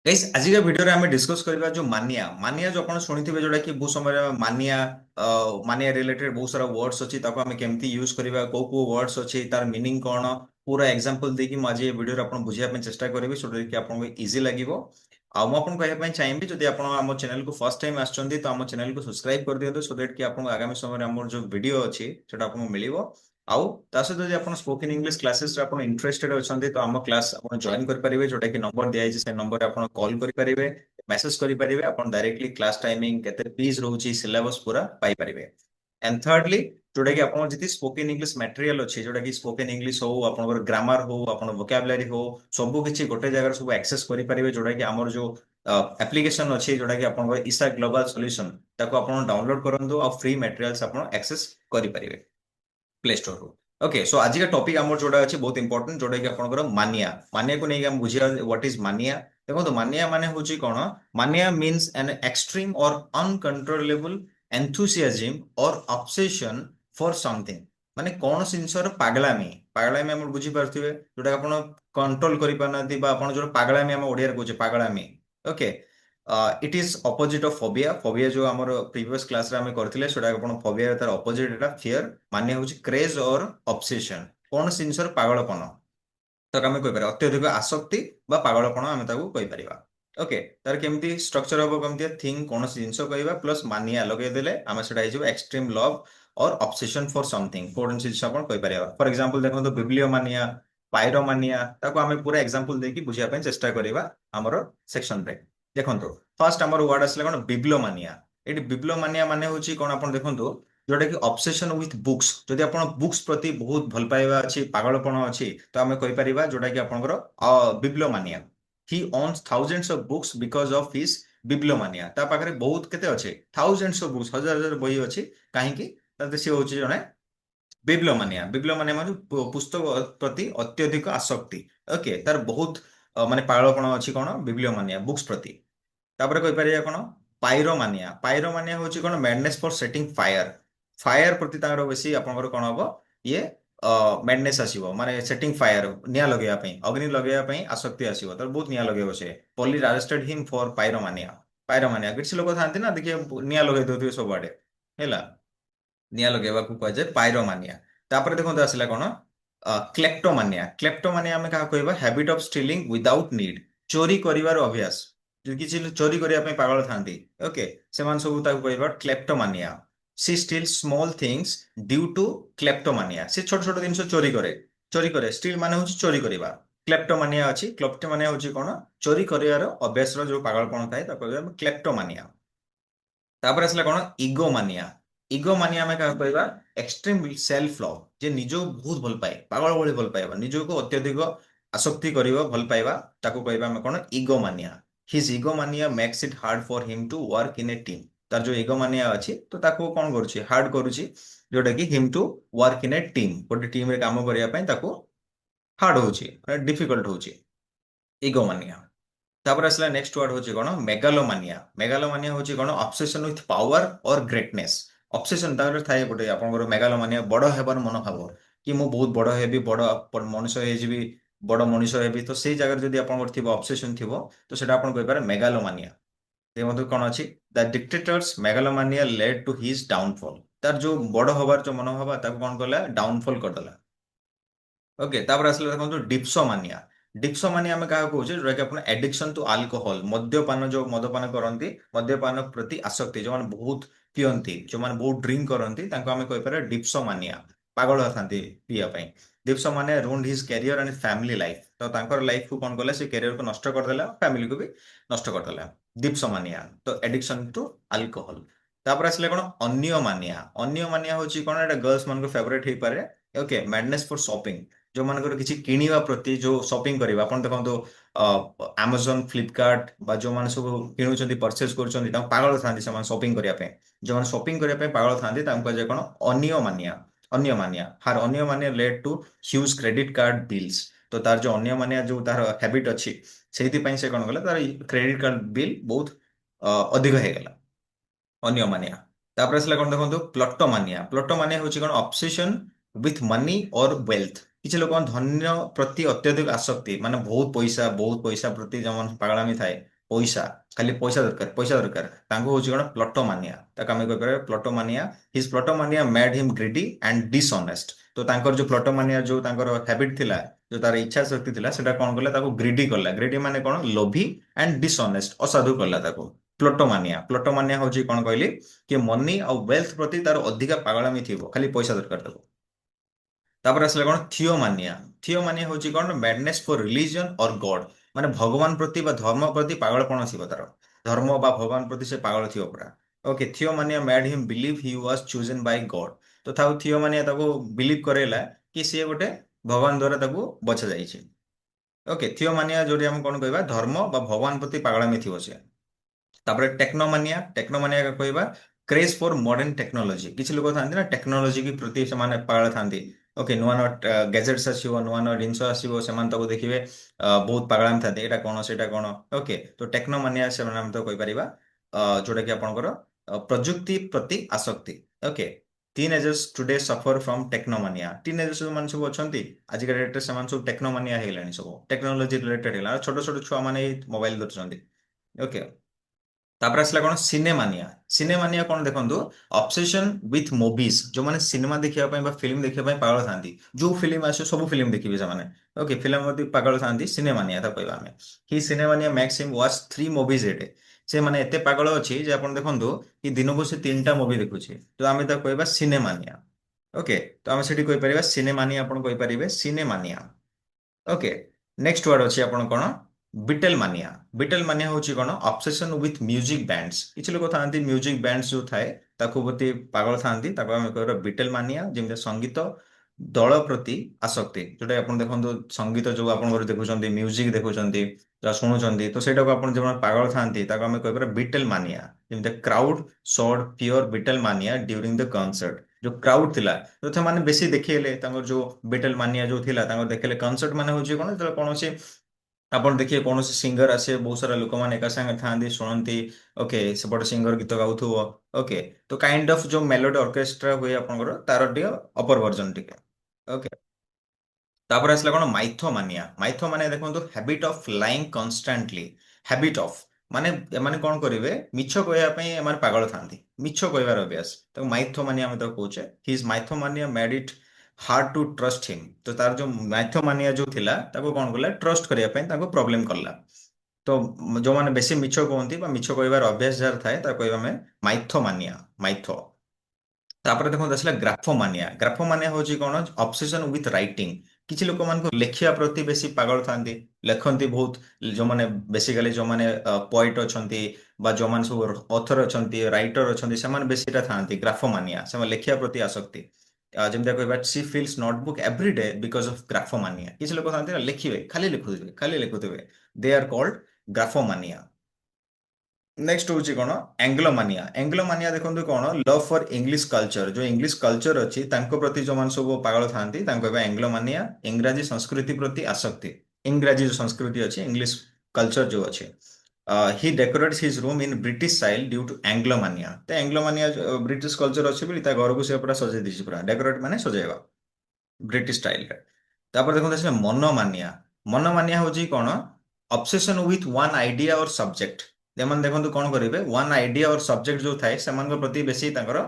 Guys आजिका video रे हमें discuss करबा जो मानिया मानिया जो आपण सुनिथिबे जोटा कि बहुत समय मानिया मानिया रिलेटेड बहुत सारा वर्ड्स अछि ताको हमें केमती यूज करबा को वर्ड्स अछि तार मीनिंग कोन पूरा एग्जांपल देकी माजे ये वीडियो रे आपण बुझिया पे चेष्टा करबे सोटे कि आपण को इजी लागिवो आ मो आपण कहया पे चाहिबी जदि आपण हम चैनल को फर्स्ट टाइम आछंदी तो हम चैनल को सब्सक्राइब कर दियंतु सो दैट कि आपण आगामी समय रे हमर जो वीडियो अछि सेटा आपण मिलिवो आउ ता सहित जदि आपण स्पोकन इंग्लिश क्लासेस रे आपण इंटरेस्टेड अछंती तो हम क्लास आपण जॉइन कर परिबे जोटा कि नंबर दिया छै से नंबर आपण कॉल कर परिबे मेसेज कर परिबे आपण डायरेक्टली क्लास टाइमिंग केते फीस रहउची सिलेबस पूरा पाई परिबे एंड थर्डली जोटा कि आपण जति स्पोकन इंग्लिश मटेरियल अछि जोटा कि स्पोकन इंग्लिश हो आपण ग्रामर हो आपण वोकैबुलरी हो सब किछि गोटे जगह सब एक्सेस कर परिबे जोटा कि हमर जो एप्लीकेशन अछि जोटा कि आपण ईसा ग्लोबल सॉल्यूशन ताको आपण डाउनलोड करंदो और फ्री मटेरियल्स आपण एक्सेस कर परिबे प्ले स्टोर रो ओके सो आज का टॉपिक हमर जोड़ा अछि बहुत इंपोर्टेंट जोड़ा कि आपनकर मानिया मानिया को नहीं हम बुझिया व्हाट इज मानिया देखो तो मानिया माने होची कोन मानिया मींस एन एक्सट्रीम और अनकंट्रोलेबल एंथुसियाज्म और ऑब्सेशन फॉर समथिंग माने कौन जिनसर पागलामी पागलामी हम बुझी पारथिबे जोटा आपण कंट्रोल करि पानाती बा आपण जो पागलामी हम ओडिया रे कहूचे पागलामी okay it is opposite of phobia phobia जो हमर प्रीवियस क्लास रे हम करथिले सेटा आपण फोबिया तार अपोजिट एटा फियर माने होची क्रेज और ऑब्सेशन कौन जिनसर पागलपन तो आम कह अत्यधिक आसक्ति बा पागलपन आम कही पार ओके तार केमती स्ट्रक्चर हम कमी थिंग कौन जिनस कहवा प्लस मानिया लगेदेले आम से एक्सट्रीम लव और ऑब्सेशन फॉर समथिंग कौन जिन कही पार फॉर एग्जांपल देखो बिब्लियोमानिया पायरोमानिया ताको आम पूरा एग्जांपल देकी बुझापी चेष्टा करवा आमर सेक्शन रे देखो फर्स्ट आमर वर्ड आसला कौन बिब्लोमानिया ये बिब्लोमानिया माने होची कौन आप देखो जोटा कि ऑब्सेशन विथ बुक्स जदि आपण बुक्स प्रति बहुत भल पाइबा अछि पागलपन अछि तो आमे कहि परिबा जोटा कि आपनकर bibliomania he owns thousands of books because of his bibliomania ता पाखरे बहुत केते अछि थाउजेंड्स ऑफ बुक्स हजार हजार बही अछि काहे कि तते से होछि जने बिब्लोमानिया बिब्लोमानिया माने पुस्तक प्रति अत्यधिक आसक्ति ओके तार बहुत माने पागलपन अछि कोन बिब्लियोमानिया बुक्स प्रति तापर कहि परिया कोन पायरोमानिया पायरोमानिया होची कोन madness for setting fire fire प्रति तार बेसी आपनकर कोन हबो ये मैडनेस आसीबो माने सेटिंग फायर निया लगेया पई अग्नि लगेया पई आसक्ति आसीबो तर बहुत निया लगेबो से पुलिस अरेस्टेड हिम फॉर पायरोमानिया पायरोमानिया किछ लोक थांती ना देखिए निया लगे दोथिबे सब आडे हैला निया लगेबा को कहै छै पायरोमानिया तापर देखो आसिला कोन क्लेप्टोमानिया आमे कहा कहबा habit of stealing without need चोरी करिवार अभ्यास जो किसी चोरी करिया पे पागल थांती ओके सेमान सब ताको कहबा kleptomania she steal small things due to kleptomania से छोट छोट जिनिस चोरी करे स्टील माने होची चोरी करिवा क्लेप्टोमानिया अछि क्लेप्टोमानिया होची कोन चोरी करिवार अभ्यास रो जो पागलपन थाए ताको कहबा क्लेप्टोमानिया तापर आसला कोन इगोमानिया इगोमानिया में क्या कहबा एक्सट्रीम सेल्फ लव जे निजो बहुत भल पाए पागल भली भल पाएबा निजो को अत्यधिक आसक्ति करिवो भल पाएबा ताको कहबा हम कोन egomania his egomania makes it hard for him to work in a team तार जो इगोमानिया अछि तो ताको कोन करूची हार्ड करूची जोटा कि him to work in a team गोटे टीम रे काम करिया पई ताको हार्ड होची डिफिकल्ट होची इगोमानिया तापर आसला नेक्स्ट वर्ड होची कोन मेगालोमानिया मेगालोमानिया होची कोन ऑब्सेशन विथ पावर और ग्रेटनेस ऑब्सेशन तापर थाए गोटे आपनकर मेगालोमानिया बड़ हेबार मनोभाव कि मु बहुत बड़ हेबी बड़ मनुष्य हे जिबी बड़ मनुष्य हेबी तो सेई जगह जदी आपनकर थिबो ऑब्सेशन थिबो तो सेटा आपन कहि पारे मेगालोमानिया ते मधु कोन अछि the dictator's megalomania led to his downfall तार जो बड़ होबार जो मनोभाव ताको कोन करला डाउनफॉल करदला ओके तापर आसला देखो डिप्सोमानिया डिप्सोमानिया आमे कहा कहूचे जोटा कि आपण एडिक्शन टू अल्कोहल मद्यपान जो मदपान करंती मद्यपान प्रति आसक्ति जो माने बहुत पियंती जो माने बहुत ड्रिंक करंती तांको आमे कहि पारे डिप्सोमानिया पागल थांती पिया पई dipsomania ruined his career and family life तो तांकर लाइफ को कोन करला से कैरियर को नष्ट कर देला फैमिली को भी नष्ट कर देला डिप्सोमानिया तो एडिक्शन टू अल्कोहल तापर आसले कोन अन्योमानिया होची कोन एटा गर्ल्स मन को फेवरेट हे पारे ओके मैडनेस फॉर शॉपिंग जो मानकर किसी किनिबा प्रति जो शॉपिंग करिबा आपण देखंतो Amazon फ्लिपकार्ट बा जो माने सब किनुचंती परचेज करूचंती ता पागल थांती से शॉपिंग करिया पे जो माने शॉपिंग करिया पे पागल थांती तांको जे कोन oniomania her oniomania led to huge credit card bills तो तार जो अन्यमानिया जो तार हैबिट अछि सेहिति पई से कोन गला तार क्रेडिट कार्ड बिल बहुत अधिक हे गेला अन्यमानिया तापर आसला कोन देखंतो प्लटोमानिया होची कोन ऑब्सेशन विथ मनी और वेल्थ किछि लोक धन्य प्रति अत्यधिक आसक्ति माने बहुत पैसा प्रति जमन पागलामी थाए ପଇସା, ଖାଲି ପଇସା ଦରକାର ତାଙ୍କୁ ହଉଛି କଣ ପ୍ଲଟୋମାନିଆ। ତାକୁ ଆମେ କହିପାରିବା plutomania. His plutomania made him greedy and dishonest. ତ ତାଙ୍କର ଯୋଉ ପ୍ଲଟୋମାନିଆ ଯୋଉ ତାଙ୍କର ହ୍ୟାବିଟ ଥିଲା, ଯୋଉ ତାର ଇଚ୍ଛା ଶକ୍ତି ଥିଲା, ସେଟା କଣ କଲା, ତାକୁ ଗ୍ରିଡି କଲା। ଗ୍ରିଡି ମାନେ କଣ, ଲୋଭି ଆଣ୍ଡ ଡିସଅନେଷ୍ଟ, ଅସାଧୁ କଲା ତାକୁ। ପ୍ଲଟୋମାନିଆ ହଉଛି କଣ କହିଲି, କି ମନି ଆଉ ୱେଲ୍ଥ ପ୍ରତି ତାର ଅଧିକା ପାଗଳାମି ଥିବ, ଖାଲି ପଇସା ଦରକାର ତାକୁ। ତାପରେ ଆସିଲା କଣ, ଥିଓମାନିଆ। ଥିଓମାନିଆ ହଉଛି କଣ, ମ୍ୟାଡନେସ୍ ଫର ରିଲିଜିଅନ ଅର ଗଡ। ମାନେ ଭଗବାନ ପ୍ରତି ବା ଧର୍ମ ପ୍ରତି ପାଗଳପଣ ଥିବ ତାର। ଧର୍ମ ବା ଭଗବାନ ପ୍ରତି ସେ ପାଗଳ ଥିବ ପୁରା। Okay, theomania made him believe he was chosen by God. ତ ତାକୁ ଥିଓମାନିଆ ତାକୁ ବିଲିଭ୍ କରେଇଲା କି ସିଏ ଗୋଟେ ଭଗବାନ ଦ୍ୱାରା ତାକୁ ବଛା ଯାଇଛି। ଓକେ, ଥିଓମାନିଆ ଯୋଉଠି ଆମେ କଣ କହିବା, ଧର୍ମ ବା ଭଗବାନ ପ୍ରତି ପାଗଳାମି ଥିବ ସିଏ। ତାପରେ ଟେକ୍ନୋମାନିଆ କହିବା କ୍ରେଜ୍ ଫର୍ ମଡର୍ନ ଟେକ୍ନୋଲୋଜି। କିଛି ଲୋକ ଥାନ୍ତି ନା ଟେକ୍ନୋଲୋଜି କି ପ୍ରତି ସେମାନେ ପାଗଳ ଥାନ୍ତି। ଓକେ, ନୂଆ ନୂଆ ଗ୍ୟାଜେଟ୍ସ ଆସିବ, ନୂଆ ନୂଆ ଜିନିଷ ଆସିବ, ସେମାନେ ତାକୁ ଦେଖିବେ ବହୁତ ପାଗଳାମି ଥାନ୍ତି, ଏଇଟା କଣ ସେଇଟା କଣ। ଓକେ, ତ ଟେକ୍ନୋମାନିଆ ସେମାନେ ଆମେ ତ କହିପାରିବା ଯୋଉଟା କି ଆପଣଙ୍କର ପ୍ରଯୁକ୍ତି ପ୍ରତି ଆସକ୍ତି। Okay, teenagers today suffer from technomania. Teenagers ଯୋଉମାନେ ସବୁ ଅଛନ୍ତି ଆଜିକା ଡେଟ୍ରେ, ସେମାନେ ସବୁ ଟେକ୍ନୋମାନିଆ ହେଇଗଲେଣି, ସବୁ ଟେକ୍ନୋଲୋଜି ରିଲେଟେଡ୍ ହେଇଗଲା। ଛୋଟ ଛୋଟ ଛୁଆ ମାନେ ମୋବାଇଲ ଧରୁଛନ୍ତି। ଓକେ, ତାପରେ ଆସିଲା କଣ, ସିନେମାନିଆ କଣ ଦେଖନ୍ତୁ, ଅବସେସନ ୱିଥ ମୁଭିଜ। ଯୋଉମାନେ ସିନେମା ଦେଖିବା ପାଇଁ ବା ଫିଲ୍ମ ଦେଖିବା ପାଇଁ ପାଗଳ ଥାନ୍ତି, ଯୋଉ ଫିଲ୍ମ ଆସିବ ସବୁ ଫିଲ୍ମ ଦେଖିବେ ସେମାନେ। ଓକେ, ଫିଲ୍ମ ପ୍ରତି ପାଗଳ ଥାନ୍ତି, ସିନେମାନିଆ ତାକୁ କହିବା ଆମେ। ହି ସିନେମାନିଆ Max ହିମ୍ watch 3 movies a day। ସେ ମାନେ ଏତେ ପାଗଳ ଅଛି ଯେ ଆପଣ ଦେଖନ୍ତୁ କି ଦିନକୁ ସେ 3ଟା ମୁଭି ଦେଖୁଛି। ତ ଆମେ ତାକୁ କହିବା ସିନେମାନିଆ। ଓକେ, ତ ଆମେ ସେଠି କହିପାରିବା ସିନେମାନିଆ, ଆପଣ କହିପାରିବେ ସିନେମାନିଆ। ଓକେ, ନେକ୍ସଟ ୱାର୍ଡ ଅଛି ଆପଣ କଣ, ବିଟେଲ ମାନିଆ। ବିଟେଲ ମାନିଆ ହଉଛି କଣ, ଅବସେସନ ୱିଥ ମ୍ୟୁଜିକ ବ୍ୟାଣ୍ଡସ୍। କିଛି ଲୋକ ଥାନ୍ତି ମ୍ୟୁଜିକ ବ୍ୟାଣ୍ଡସ୍ ଯୋଉ ଥାଏ ତାକୁ ପ୍ରତି ପାଗଳ ଥାନ୍ତି, ତାକୁ ଆମେ କହିବା ବିଟେଲ ମାନିଆ। ଯେମିତି ସଙ୍ଗୀତ ଦଳ ପ୍ରତି ଆସକ୍ତି, ଯୋଉଟା ଆପଣ ଦେଖନ୍ତୁ ସଙ୍ଗୀତ ଯୋଉ ଆପଣଙ୍କର ଦେଖୁଛନ୍ତି, ମ୍ୟୁଜିକ ଦେଖୁଛନ୍ତି, ଯାହା ଶୁଣୁଛନ୍ତି, ତ ସେଇଟାକୁ ଆପଣ ଯୋଉମାନେ ପାଗଳ ଥାନ୍ତି ତାକୁ ଆମେ କହିପାରିବା ବିଟେଲ ମାନିଆ। ଯେମିତି crowd showed pure Beatlemania during the concert. ଯୋଉ କ୍ରାଉଡ ଥିଲା, ତ ସେମାନେ ବେଶୀ ଦେଖେଇଲେ ତାଙ୍କର ଯୋଉ ବିଟେଲ ମାନିଆ ଯୋଉ ଥିଲା, ତାଙ୍କର ଦେଖେଇଲେ କନସର୍ଟ ମାନେ ହଉଛି କଣ, ଯେତେବେଳେ କୌଣସି ଆପଣ ଦେଖିବେ କୌଣସି ସିଙ୍ଗର ଆସିବେ, ବହୁତ ସାରା ଲୋକମାନେ ଏକା ସାଙ୍ଗେ ଥାଆନ୍ତି, ଶୁଣନ୍ତି। ଓକେ, ସେପଟେ ସିଙ୍ଗର ଗୀତ ଗାଉଥିବ। ଓକେ, ତ କାଇଣ୍ଡ ଅଫ୍ ଯୋଉ ମେଲୋଡି ଅର୍କେଷ୍ଟ୍ରା ହୁଏ ଆପଣଙ୍କର, ତାର ଟିକେ ଅପର ଭର୍ଜନ ଟିକେ। ଓକେ, ତାପରେ ଆସିଲା କଣ, ମାଇଥୋମାନିଆ ଦେଖନ୍ତୁ, habit of lying constantly. Habit of ମାନେ ଏମାନେ କଣ କରିବେ, ମିଛ କହିବା ପାଇଁ ଏମାନେ ପାଗଳ ଥାନ୍ତି, ମିଛ କହିବାର ଅଭ୍ୟାସ, ତାକୁ ମାଇଥୋମାନିଆ ଆମେ ତାକୁ କହୁଛେ। ହିଜ ମାଇଥୋମାନିଆ ମେଡ୍ ଇଟ୍ ହାର୍ଡ ଟୁ ଟ୍ରଷ୍ଟ ହିମ୍। ତ ତାର ଯୋଉ ମାଇଥୋମାନିଆ ଯୋଉ ଥିଲା, ତାକୁ କଣ କଲା, ଟ୍ରଷ୍ଟ କରିବା ପାଇଁ ତାଙ୍କୁ ପ୍ରୋବ୍ଲେମ କଲା। ତ ଯୋଉମାନେ ବେଶୀ ମିଛ କୁହନ୍ତି ବା ମିଛ କହିବାର ଅଭ୍ୟାସ ଯାହାର ଥାଏ, ତାକୁ କହିବା ଆମେ ମାଇଥୋମାନିଆ, ମାଇଥୋ। ତାପରେ ଦେଖନ୍ତୁ ଆସିଲା ଗ୍ରାଫୋମାନିଆ ହଉଛି କଣ, ଅବସେସନ ୱିଥ ରାଇଟିଂ। କିଛି ଲୋକମାନଙ୍କୁ ଲେଖିବା ପ୍ରତି ବେଶୀ ପାଗଳ ଥାନ୍ତି, ଲେଖନ୍ତି ବହୁତ। ଯୋଉମାନେ ବେସିକାଲି ଯୋଉମାନେ ପଏଟ ଅଛନ୍ତି ବା ଯୋଉମାନେ ସବୁ ଅଥର ଅଛନ୍ତି, ରାଇଟର ଅଛନ୍ତି, ସେମାନେ ବେଶୀଟା ଥାନ୍ତି ଗ୍ରାଫୋମାନିଆ, ସେମାନେ ଲେଖିବା ପ୍ରତି ଆସକ୍ତି। ଯେମିତି କହିବା she fills notebook every day because of graphomania. କିଛି ଲୋକ ଥାନ୍ତି ନା ଲେଖିବେ, ଖାଲି ଲେଖୁଥିବେ, ଦେ ଆର୍ କଲ୍ଡ ଗ୍ରାଫୋମାନିଆ। ନେକ୍ସଟ ହଉଛି କଣ, ଆଙ୍ଗ୍ଲୋମାନିଆ ଦେଖନ୍ତୁ କଣ, ଲଭ୍ ଫର୍ ଇଂଲିଶ କଲଚର। ଯୋଉ ଇଂଲିଶ କଲଚର ଅଛି ତାଙ୍କ ପ୍ରତି ଯୋଉମାନେ ସବୁ ପାଗଳ ଥାନ୍ତି ତାଙ୍କୁ କହିବା ଆଙ୍ଗ୍ଲୋମାନିଆ। ଇଂରାଜୀ ସଂସ୍କୃତି ପ୍ରତି ଆସକ୍ତି, ଇଂରାଜୀ ଯୋଉ ସଂସ୍କୃତି ଅଛି, ଇଂଲିଶ କଲଚର ଯୋଉ ଅଛି। He decorates his room in British style due to Anglomania. ତ ଆଙ୍ଗ୍ଲୋମାନିଆ ବ୍ରିଟିଶ କଲଚର ଅଛି ବୋଲି ତା ଘରକୁ ସେ ପୁରା ସଜେଇ ଦେଇଛି, ପୁରା ଡେକୋରେଟ ମାନେ ସଜେଇବା, ବ୍ରିଟିଶ ଷ୍ଟାଇଲରେ। ତାପରେ ଦେଖନ୍ତୁ ଆସିଲା ମନୋମାନିଆ ହଉଛି କଣ, obsession with one idea or subject. ଏମାନେ ଦେଖନ୍ତୁ କଣ କରିବେ, ୱାନ୍ ଆଇଡିଆ ଅର ସବଜେକ୍ଟ ଯୋଉ ଥାଏ, ସେମାନଙ୍କ ପ୍ରତି ବେଶୀ ତାଙ୍କର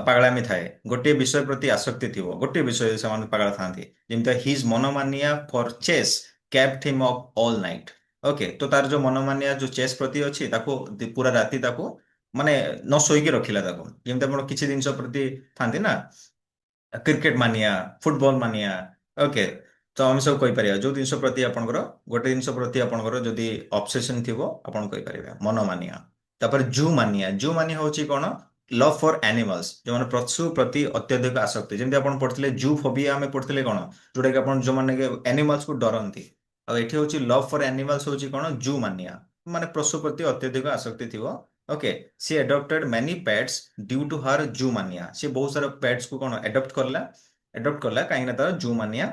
ପାଗଳାମି ଥାଏ। ଗୋଟିଏ ବିଷୟ ପ୍ରତି ଆସକ୍ତି ଥିବ, ଗୋଟିଏ ବିଷୟରେ ସେମାନେ ପାଗଳ ଥାନ୍ତି। ଯେମିତି his monomania for chess kept him up all night. Okay, ତ ତାର ଯୋଉ ମନୋମାନିଆ ଯୋଉ ଚେସ୍ ପ୍ରତି ଅଛି, ତାକୁ ପୁରା ରାତି ତାକୁ ମାନେ ନ ଶୋଇକି ରଖିଲା ତାକୁ। ଯେମିତି ଆପଣ କିଛି ଜିନିଷ ପ୍ରତି ଥାନ୍ତି ନା, କ୍ରିକେଟ ମାନିଆ, ଫୁଟବଲ ମାନିଆ। ଓକେ, ତ ଆମେ ସବୁ କହିପାରିବା ଯୋଉ ଜିନିଷ ପ୍ରତି ଆପଣଙ୍କର, ଗୋଟେ ଜିନିଷ ପ୍ରତି ଆପଣଙ୍କର ଯଦି ଅବସେସନ ଥିବ, ଆପଣ କହିପାରିବେ ମନୋମାନିଆ। ତାପରେ ଜୁ ମାନିଆ ହଉଛି କଣ, ଲଭ୍ ଫର୍ ଆନିମଲ୍ସ। ଯୋଉମାନେ ପଶୁ ପ୍ରତି ଅତ୍ୟଧିକ ଆସକ୍ତି। ଯେମିତି ଆପଣ ପଢିଥିଲେ ଜୁ ଫୋବିଆ, ଆମେ ପଢିଥିଲେ କଣ, ଯୋଉଟା କି ଆପଣ ଯୋଉମାନେ ଆନିମଲ୍ସ କୁ ଡରନ୍ତି। ଆଉ ଏଠି ହଉଛି ଲଭ୍ ଫର୍ ଆନିମଲ୍ସ ହଉଛି କଣ, ଜୁ ମାନିଆ, ମାନେ ପଶୁ ପ୍ରତି ଅତ୍ୟଧିକ ଆସକ୍ତି ଥିବ। Okay, she adopted many pets due to her zoomania. ସେ ବହୁତ ସାରା ପେଟ୍ସ କୁ କଣ ଆଡପ୍ଟ କଲା କାହିଁକି ନା ତାର ଜୁ ମାନିଆ,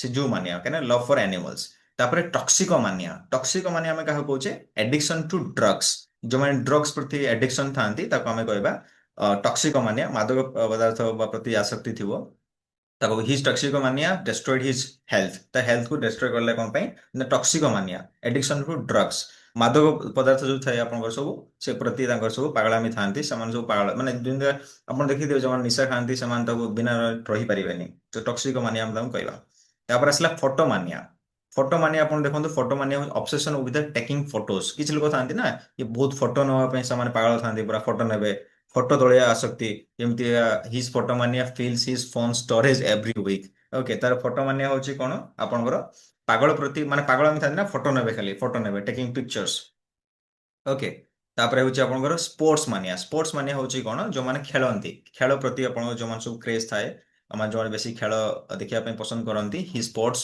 ସେ ଜୁ ମାନିଆ କାହିଁକି ନା ଲଭ୍ ଫର୍ ଆନିମଲ୍ସ। ତାପରେ ଟକ୍ସିକୋମାନିଆ ଆମେ କାହାକୁ କହୁଛେ, ଏଡିକ୍ସନ ଟୁ ଡ୍ରଗ୍ସ। ଯୋଉମାନେ ଡ୍ରଗ୍ସ ପ୍ରତି ଏଡିକ୍ସନ ଥାନ୍ତି ତାକୁ ଆମେ କହିବା ଟକ୍ସିକୋମାନିଆ, ମାଦକ ପଦାର୍ଥ ପ୍ରତି ଆସକ୍ତି ଥିବ। ତାକୁ ହିଜ ଟକ୍ସିକୋମାନିଆ ଡେଷ୍ଟ୍ରଏଡ ହିଜ ହେଲ୍ଥ, ତା ହେଲ୍ଥକୁ ଡେଷ୍ଟ୍ରୟ କଲେ କଣ ପାଇଁ ନା ଟକ୍ସିକୋମାନିଆ, ଏଡିକ୍ସନ ଟୁ ଡ୍ରଗ୍ସ। ମାଦକ ପଦାର୍ଥ ଯୋଉ ଥାଏ ଆପଣଙ୍କର ସବୁ ସେ ପ୍ରତି ତାଙ୍କର ସବୁ ପାଗଳାମି ଥାନ୍ତି। ସେମାନେ ସବୁ ପାଗଳ ମାନେ ଯେମିତି ଆପଣ ଦେଖିଥିବେ ଯୋଉମାନେ ନିଶା ଖାଆନ୍ତି ସେମାନେ ତାକୁ ବିନା ରହିପାରିବେନି। ତ ଟକ୍ସିକ ମାନିଆ ଆମେ ତାଙ୍କୁ କହିବା। ତାପରେ ଆସିଲା ଫଟୋ ମାନିଆ। ଫଟୋ ମାନିଆ ଆପଣ ଦେଖନ୍ତୁ photo mania ଅବସେସନ with taking Photos. କିଛି ଲୋକ ଥାନ୍ତି ନା କି ବହୁତ ଫଟୋ ନେବା ପାଇଁ ସେମାନେ ପାଗଳ ଥାନ୍ତି ପୁରା ଫଟୋ ନେବେ। ଫଟୋ ତୋଳିଆ ଆସକ୍ତି ଯେମିତି his photomania fills his phone storage every week. Okay ତାର ଫଟୋ ମାନିଆ ହଉଛି କଣ ଆପଣଙ୍କର ପାଗଳ ପ୍ରତି ମାନେ ପାଗଳ ଆମେ ଥାନ୍ତି ନା ଫଟୋ ନେବେ ଖାଲି ଫଟୋ ନେବେ ଟେକିଂ ପିକ୍ଚର୍ସ। ଓକେ ତାପରେ ହଉଛି ଆପଣଙ୍କର ସ୍ପୋର୍ଟସ ମାନିଆ। ସ୍ପୋର୍ଟସ ମାନିଆ ହଉଛି କଣ ଯୋଉମାନେ ଖେଳନ୍ତି ଖେଳ ପ୍ରତି ଆପଣଙ୍କର ଯୋଉମାନେ ସବୁ କ୍ରେଜ ଥାଏ ମାନେ ଯୋଉମାନେ ବେଶୀ ଖେଳ ଦେଖିବା ପାଇଁ ପସନ୍ଦ କରନ୍ତି ହି ସ୍ପୋର୍ଟସ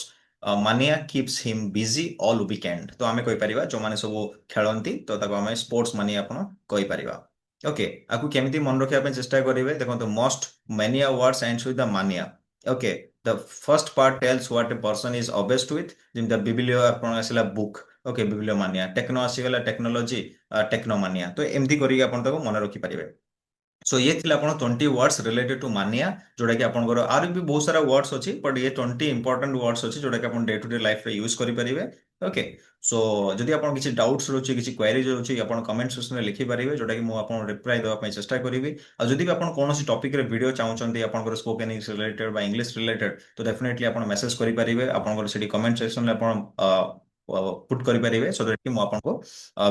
ମାନିଆ କିପ୍ସ ହିମ୍ ବିଜି ଅଲ୍ ୱିକେଣ୍ଡ। ତ ଆମେ କହିପାରିବା ଯୋଉମାନେ ସବୁ ଖେଳନ୍ତି ତ ତାକୁ ଆମେ ସ୍ପୋର୍ଟସ ମାନିଆ ଆପଣ କହିପାରିବା। ଓକେ ଆକୁ କେମିତି ମନେ ରଖିବା ପାଇଁ ଚେଷ୍ଟା କରିବେ ଦେଖନ୍ତୁ most mania words ends with the mania. Okay the first part tells what a person is obsessed with ଯେମିତି ବିବିଲିଓ ଆପଣ ଆସିଲା book. Okay bibliomania techno ଆସିଗଲା ଟେକ୍ନୋଲୋଜି ଟେକ୍ନୋମାନିଆ। ତ ଏମିତି କରିକି ଆପଣ ତାକୁ ମନେ ରଖିପାରିବେ। ସୋ ये ଥିଲା ଆପଣ 20 ୱାର୍ଡସ୍ ରିଲେଟେଡ୍ ଟୁ ମାନିଆ ଯୋଉଟା କି ଆପଣଙ୍କର ଆହୁରି ବି ବହୁତ ସାରା ୱାର୍ଡସ୍ ଅଛି ବଟ୍ ଇଏ 20 ଇମ୍ପୋର୍ଟାଣ୍ଟ ୱାର୍ଡସ୍ ଅଛି ଯୋଉଟା କି ଆପଣ ଡେ ଟୁ ଡେ ଲାଇଫରେ ୟୁଜ କରିପାରିବେ। ଓକେ ସୋ ଯଦି ଆପଣ କିଛି ଡାଉଟ୍ସ ରହୁଛି କିଛି କ୍ୱାରି ରହୁଛି ଆପଣ କମେଣ୍ଟ ସେକ୍ସନରେ ଲେଖିପାରିବେ ଯୋଉଟା କି ମୁଁ ଆପଣଙ୍କୁ ରିପ୍ଲାଏ ଦେବା ପାଇଁ ଚେଷ୍ଟା କରିବି। ଆଉ ଯଦି ବି ଆପଣ କୌଣସି ଟପିକରେ ଭିଡ଼ିଓ ଚାହୁଁଛନ୍ତି ଆପଣଙ୍କର ସ୍ପୋକେନ୍ ଇଂଲିଶ ରିଲେଟେଡ୍ ବା ଇଂଲିଶ ରିଲେଟେଡ୍ ତ ଡେଫିନେଟଲି ଆପଣ ମେସେଜ କରିପାରିବେ ଆପଣଙ୍କର ସେଠି କମେଣ୍ଟ ସେକ୍ସନରେ ଆପଣ ପୁଟ୍ କରିପାରିବେ ସୋ ଦ୍ୟାଟ୍ କି ମୁଁ ଆପଣଙ୍କୁ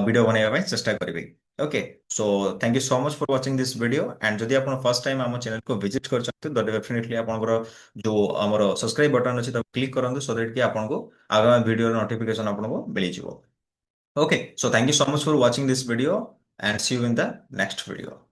ଭିଡ଼ିଓ ବନେଇବା ପାଇଁ ଚେଷ୍ଟା କରିବି। Okay so thank you so much for watching this video and जदि आप फर्स्ट टाइम आम चैनल को विजिट कर डेफिनेटली आपंकर जो आमर सब्सक्राइब बटन अच्छी क्लिक करूँ सो दैट कि आपको आगामी वीडियो नोटिफिकेशन आपको मिल जाए। Okay so thank you so much for watching this video and see you in the next video.